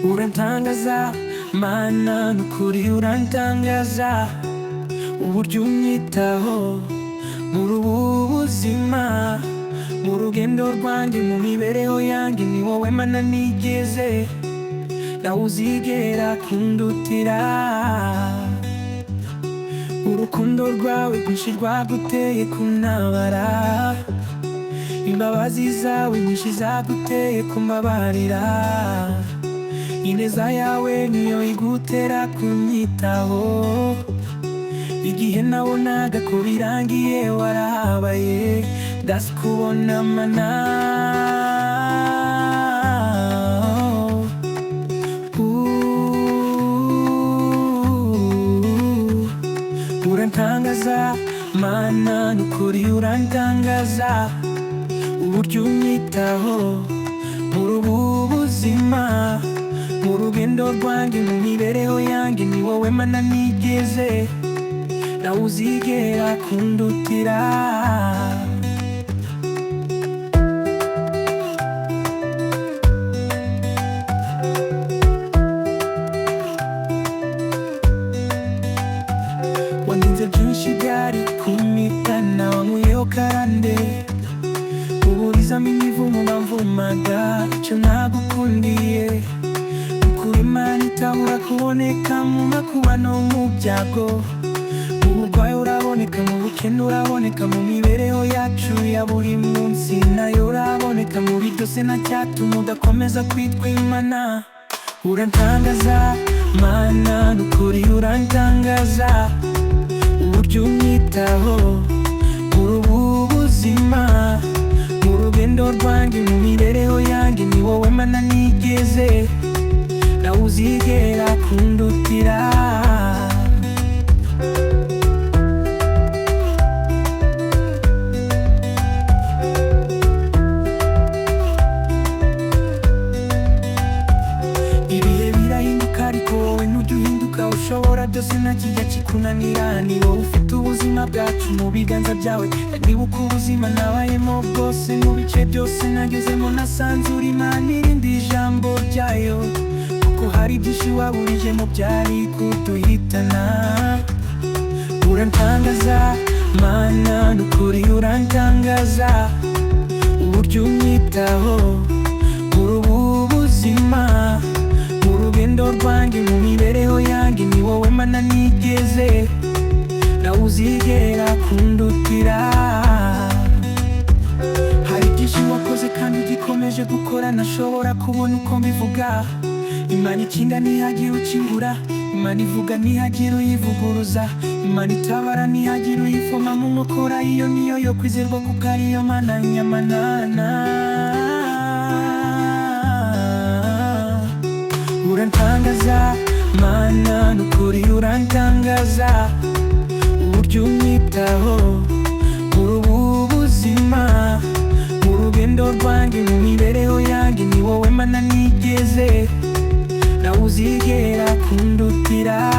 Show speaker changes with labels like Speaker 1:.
Speaker 1: Urantangaza Mana nukuri urantangaza uburyo unyitaho muri ubu buzima, mu rugendo rwanjye, mu mibereho yanjye. Ni wowe Mana nigeze, nawe uzigera kundutira. Urukundo rwawe rwinshi rwaguteye kuntabara, imbabazi zawe nyinshi zaguteye kumbabarira. Ineza yawe niyo igutera kunyitaho, igihe nabonaga ko birangiye warahabaye. Ndakubona Mana, urantangaza Mana nukuri urantangaza uburyo unyitaho muri ubu buzima, mu rugendo rwanjye, mu mibereho yanjye. Ni wowe Mana nigeze, nawe uzigera kundutira. Wandinze byinshi byari kumpitana, wankuyeho karande, uburizamo imivumo bamvumaga icyo nagukundiye. Ukuri Mana itabura kuboneka mu makuba no mu byago, mu burwayi uraboneka, mu bukene uraboneka, mu mibereho yacu ya buri munsi nayo uraboneka. Muri byose nta cyatuma udakomeza kwitwa Imana. Urantangaza Mana nukuri urantangaza uburyo unyitaho muri ubu buzima, mu rugendo rwanjye, mu mibereho yanjye. Ni wowe Mana nigeze, nawe uzigera kundutira. Ibihe birahinduka ariko wowe ntujya uhinduka, ushobora byose nta kijya kikunanira. Ni wowe ufite ubuzima bwacu mu biganza byawe, nibuka ubuzima nabayemo bwose, mu bice byose nagezemo nasanze uri Imana irindi ijambo ryayo. Hari byinshi waburijemo byari kuduhitana. Urantangaza Mana nukuri urantangaza uburyo unyitaho muri ubu buzima, mu rugendo rwanjye, mu mibereho yanjye. Ni wowe Mana nigeze, nawe uzigera kundutira. Hari byinshi wakoze kandi ugikomeje gukora, ntashobora kubona uko mbivuga. Imana ikinga ntihagire ukingura, Imana ivuga ntihagire uyivuguruza, Imana itabara ntihagire uyifoma mu nkokora. Iyo niyo yo kwizerwa kuko ariyo Mana nyamanana. Urantangaza Mana nukuri urantangaza uburyo unyitaho muri ubu buzima, mu rugendo rwanjye, mu mibereho yanjye. Ni wowe Mana nigeze, nawe uzigera kundutira.